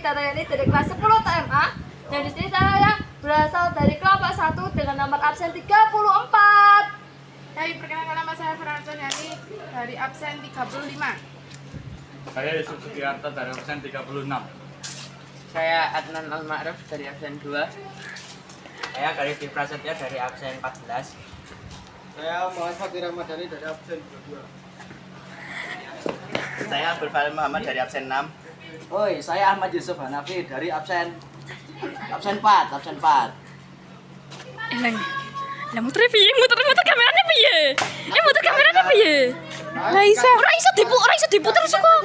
Widarayani dari kelas 10 TMA. Dan di sini saya berasal dari kelompok 1 dengan nomor absen 34. Hai, perkenalkan nama saya Farhanson Yani dari absen 35. Saya Yusuf Sugiarto dari absen 36. Saya Adnan Al-Ma'ruf dari absen 2. Saya Galih Prasetya dari absen 14. Saya Muhammad Fakir Ramadhani dari absen 22. Saya Abdul Falim Muhammad dari absen 6. Oi, saya Ahmad Yusuf Hanafi dari absen 4. Elang. Lah muter piye? Muter kameranya piye? Muter kameranya piye? Ora iso diputer suko.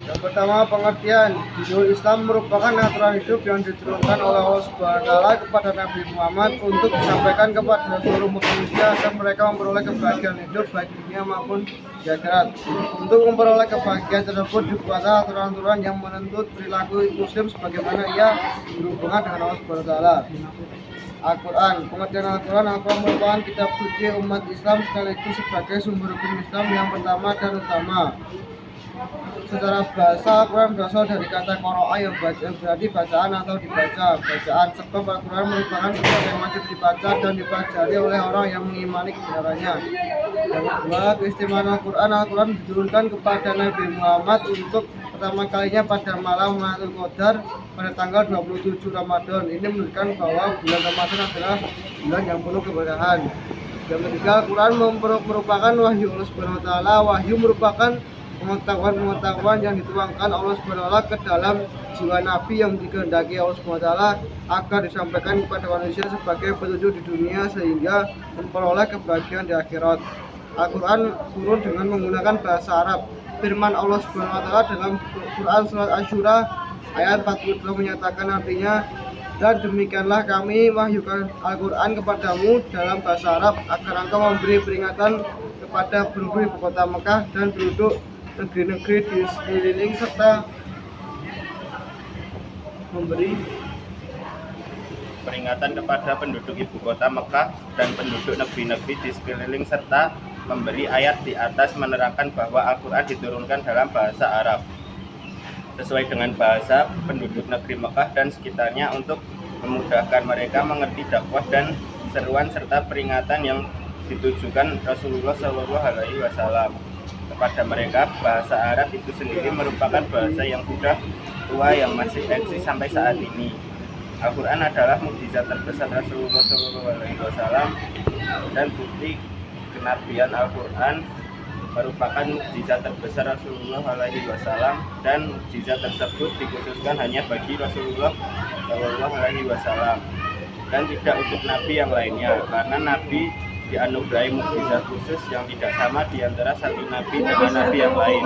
Yang pertama, pengertian Dinul Islam merupakan aturan hidup yang diturunkan oleh Allah Subhanahu wa Ta'ala kepada Nabi Muhammad untuk disampaikan kepada seluruh manusia agar mereka memperoleh kebahagiaan hidup baik di dunia maupun di akhirat. Untuk memperoleh kebahagiaan tersebut dibuatlah aturan-aturan yang menuntut perilaku muslim sebagaimana ia berhubungan dengan Allah Subhanahu wa Ta'ala. Al-Quran, pengertian Al-Quran merupakan kitab suci umat Islam sekaligus sebagai sumber hukum Islam yang pertama dan utama. Secara bahasa, Al-Quran berasal dari kata qara'a yang berarti bacaan atau dibaca. Bacaan, sebab Al-Quran merupakan kitab yang wajib dibaca dan dipelajari oleh orang yang mengimani kebenarannya. Yang kedua, keistimewaan Al-Quran diturunkan kepada Nabi Muhammad untuk pertama kalinya pada malam Lailatul Qadar pada tanggal 27 Ramadan. Ini menunjukkan bahwa bulan Ramadan adalah bulan yang penuh keberkahan. Yang ketiga, Al-Quran merupakan wahyu Allah Subhanahu wa Ta'ala. Wahyu merupakan pengetahuan yang dituangkan Allah Subhanahu wa Ta'ala ke dalam jiwa Nabi yang dikehendaki Allah Subhanahu wa Ta'ala agar disampaikan kepada manusia sebagai petunjuk di dunia sehingga memperoleh kebahagiaan di akhirat. Al-Quran turun dengan menggunakan bahasa Arab. Firman Allah Subhanahu wa Ta'ala dalam Quran surat Asy-Syura ayat 42 menyatakan artinya, dan demikianlah kami wahyukan Al-Quran kepadamu dalam bahasa Arab agar engkau memberi peringatan kepada penduduk ibu kota Mekah dan penduduk negeri-negeri di sekeliling serta memberi Peringatan kepada penduduk ibu kota Mekah dan penduduk negeri-negeri di sekeliling serta memberi ayat di atas menerangkan bahwa Al-Quran diturunkan dalam bahasa Arab sesuai dengan bahasa penduduk negeri Mekah dan sekitarnya untuk memudahkan mereka mengerti dakwah dan seruan serta peringatan yang ditujukan Rasulullah SAW kepada mereka. Bahasa Arab itu sendiri merupakan bahasa yang sudah tua yang masih eksis sampai saat ini. Al-Quran adalah mukjizat terbesar Rasulullah SAW dan bukti kenabian Al-Quran merupakan mukjizat terbesar Rasulullah SAW dan mukjizat tersebut dikhususkan hanya bagi Rasulullah SAW dan tidak untuk nabi yang lainnya, karena nabi dianugerahi mukjizat khusus yang tidak sama di antara satu nabi dengan nabi yang lain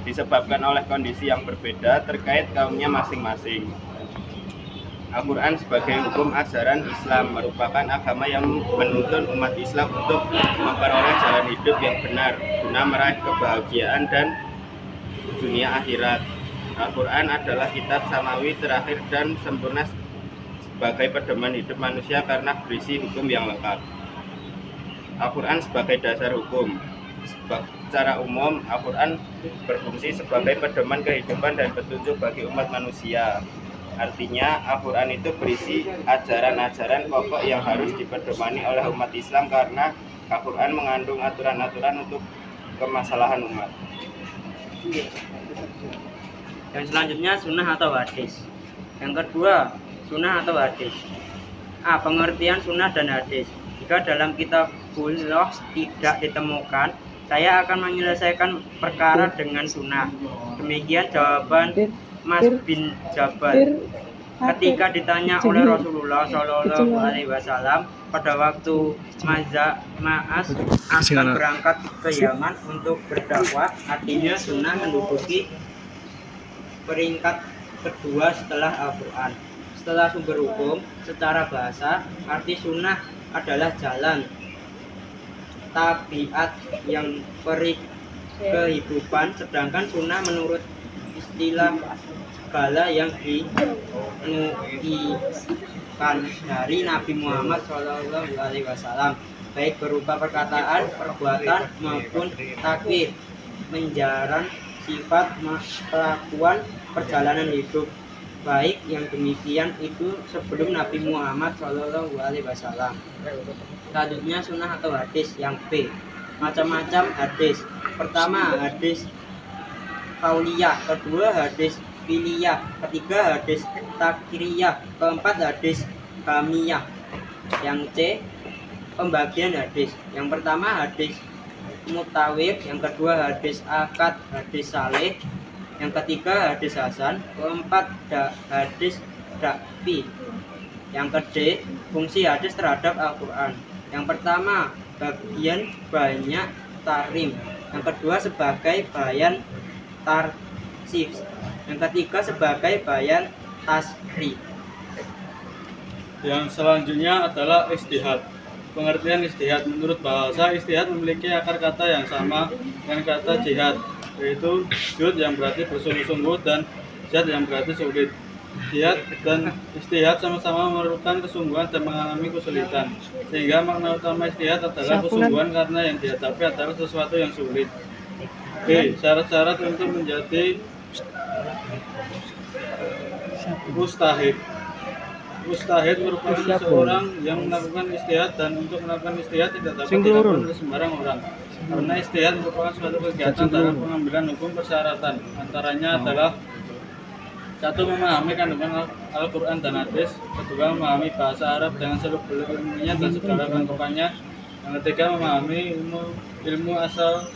disebabkan oleh kondisi yang berbeda terkait kaumnya masing-masing. Al-Quran sebagai hukum ajaran Islam merupakan agama yang menuntun umat Islam untuk memperoleh jalan hidup yang benar guna meraih kebahagiaan dan dunia akhirat. Al-Quran adalah kitab samawi terakhir dan sempurna sebagai pedoman hidup manusia karena berisi hukum yang lengkap. Al-Quran sebagai dasar hukum. Secara umum, Al-Quran berfungsi sebagai pedoman kehidupan dan petunjuk bagi umat manusia. Artinya, Al-Quran itu berisi ajaran-ajaran pokok yang harus dipedomani oleh umat Islam karena Al-Quran mengandung aturan-aturan untuk kemaslahan umat. Yang selanjutnya sunnah atau hadis. Yang kedua, sunnah atau hadis. A. Pengertian sunnah dan hadis. Jika dalam kitab Bulugh tidak ditemukan, saya akan menyelesaikan perkara dengan sunnah. Demikian jawaban Mas bin Jabal ketika ditanya oleh Rasulullah SAW pada waktu Ma'az akan berangkat ke Yaman untuk berdakwah. Artinya sunnah menduduki peringkat kedua setelah Al-Quran. Setelah sumber hukum, secara bahasa, arti sunnah adalah jalan tabiat yang beri kehidupan, sedangkan sunnah menurut istilah segala yang dinubuatkan dari Nabi Muhammad SAW, baik berupa perkataan, perbuatan maupun takwid, menjaran, sifat, kelakuan, perjalanan hidup, baik yang demikian itu sebelum Nabi Muhammad SAW. Selanjutnya sunnah atau hadis yang B. Macam-macam hadis. Pertama, hadis kauliyah, kedua hadis filiyah, ketiga hadis takriyah, keempat hadis kamiyah. Yang C, pembagian hadis. Yang pertama hadis mutawir, yang kedua hadis akad, hadis saleh, yang ketiga hadis hasan, keempat hadis dakfi. Yang ke-D, fungsi hadis terhadap Al-Quran. Yang pertama, bagian banyak tarim. Yang kedua, sebagai bayan tarsif. Yang ketiga, sebagai bayan tasrif. Yang selanjutnya adalah istihad. Pengertian istihad. Menurut bahasa, istihad memiliki akar kata yang sama dengan kata jihad, yaitu jud yang berarti bersungguh-sungguh dan jihad yang berarti sulit. Jihad dan istihad sama-sama memerlukan kesungguhan dan mengalami kesulitan, sehingga makna utama istihad adalah kesungguhan karena yang dihadapi adalah sesuatu yang sulit. B. Syarat-syarat untuk menjadi mustahid. Mustahid merupakan seseorang yang melakukan istihad, dan untuk melakukan istihad tidak dapat dilakukan oleh sembarang orang, karena istihad merupakan suatu kegiatan dalam pengambilan hukum persyaratan. Antaranya adalah: 1. Memahami kandungan Al-Quran dan hadis. 2. Memahami bahasa Arab dengan seluk-beluk ilmunya dan segala tanggapannya. Yang ketiga, memahami ilmu asal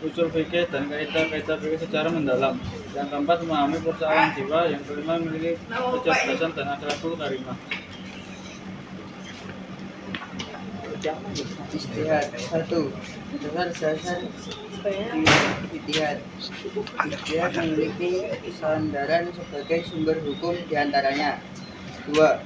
usul fikih dan kaidah-kaidah fikih secara mendalam. Yang keempat, memahami persoalan jiwa. Yang kelima, memiliki kecerdasan dan akhlakul karimah. Istihad. 1. Dasar istihad. Istihad memiliki sandaran sebagai sumber hukum diantaranya. 2.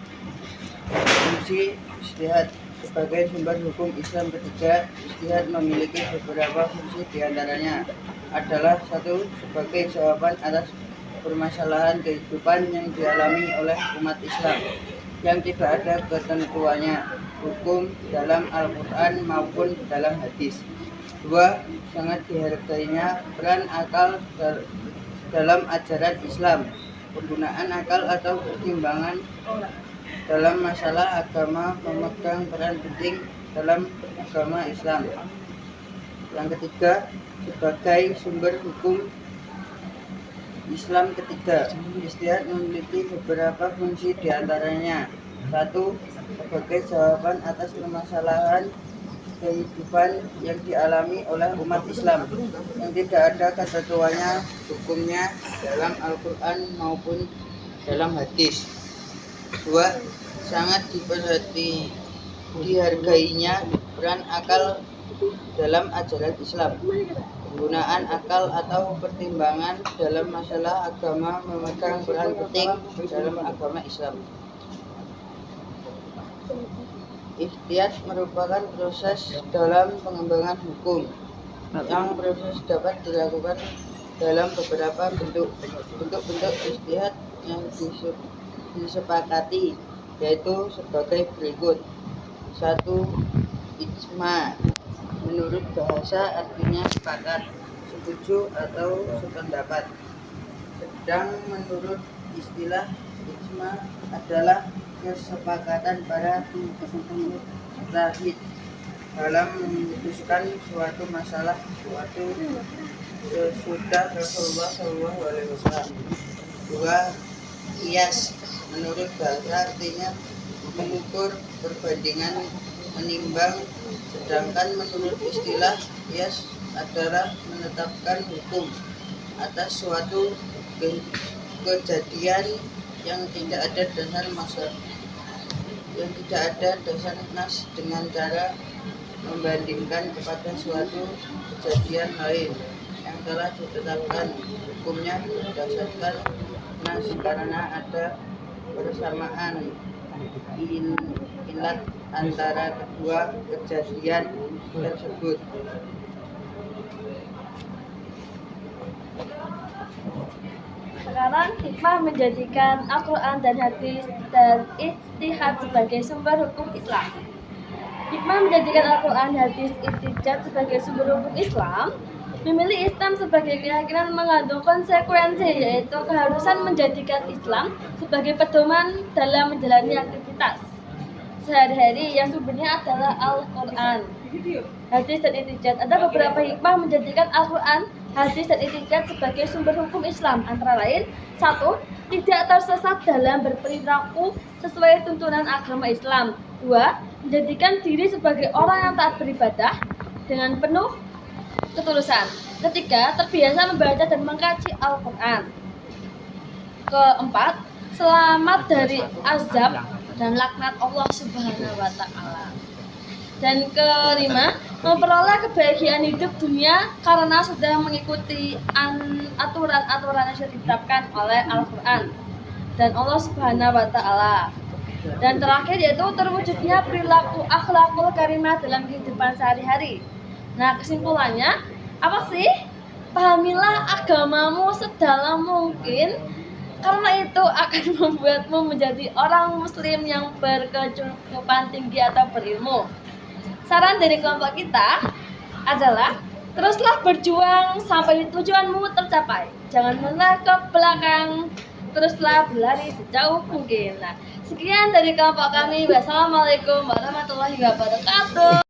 Fungsi istihad sebagai sumber hukum Islam. Ketiga, istihad memiliki beberapa fungsi diantaranya adalah: 1. Sebagai jawaban atas permasalahan kehidupan yang dialami oleh umat Islam yang tidak ada ketentuannya hukum dalam Al-Quran maupun dalam hadis. 2. Sangat dihargainya peran akal dalam ajaran Islam. Penggunaan akal atau pertimbangan dalam masalah agama memegang peran penting dalam agama Islam. Yang ketiga, sebagai sumber hukum Islam. Ketiga, istihad memiliki beberapa fungsi diantaranya: 1. Sebagai jawaban atas permasalahan kehidupan yang dialami oleh umat Islam yang tidak ada ketentuannya hukumnya dalam Al-Quran maupun dalam hadis. 2. Sangat dihargainya peran akal dalam ajaran Islam. Penggunaan akal atau pertimbangan dalam masalah agama memegang peran penting dalam agama Islam. Istihad merupakan proses dalam pengembangan hukum yang proses dapat dilakukan dalam beberapa bentuk. Bentuk-bentuk istihad yang disepakati yaitu sebagai berikut. 1. Ijma. Menurut bahasa artinya sepakat, setuju atau sependapat. Sedang menurut istilah, ijma adalah kesepakatan para mujtahid dalam memutuskan suatu masalah sesudah Rasulullah SAW. 2. Qiyas. Menurut bahasa artinya mengukur, perbandingan, menimbang. Sedangkan menurut istilah, qiyas adalah menetapkan hukum atas suatu kejadian yang tidak ada dasar nas dengan cara membandingkan kepada suatu kejadian lain yang telah ditetapkan hukumnya berdasarkan nas karena ada persamaan ilat antara kedua kejadian tersebut. sekarang hikmah menjadikan Al-Quran dan hadis dan ijtihad sebagai sumber hukum Islam. Hikmah menjadikan Al-Quran, hadis, ijtihad sebagai sumber hukum Islam. Memilih Islam sebagai keyakinan mengandung konsekuensi, yaitu keharusan menjadikan Islam sebagai pedoman dalam menjalani aktivitas sehari-hari yang sumbernya adalah Al-Quran, hadis, dan ijtihad. Ada beberapa hikmah menjadikan Al-Quran, hadis, dan ijtihad sebagai sumber hukum Islam, antara lain: 1. Tidak tersesat dalam berperilaku sesuai tuntunan agama Islam. 2. Menjadikan diri sebagai orang yang taat beribadah dengan penuh ketulusan. 3. Terbiasa membaca dan mengkaji Al-Quran. 4. Selamat dari azab dan laknat Allah Subhanahu wa Ta'ala. Dan 5. Memperoleh kebahagiaan hidup dunia karena sudah mengikuti aturan-aturan yang sudah ditetapkan oleh Al-Quran dan Allah Subhanahu wa Ta'ala. Dan terakhir yaitu terwujudnya perilaku akhlakul karimah dalam kehidupan sehari-hari. Nah, kesimpulannya apa sih? Pahamilah agamamu sedalam mungkin, karena itu akan membuatmu menjadi orang muslim yang berkecukupan tinggi atau berilmu. Saran dari kelompok kita adalah teruslah berjuang sampai tujuanmu tercapai. Jangan menoleh ke belakang, teruslah berlari sejauh mungkin. Nah, sekian dari kelompok kami. Wassalamualaikum warahmatullahi wabarakatuh.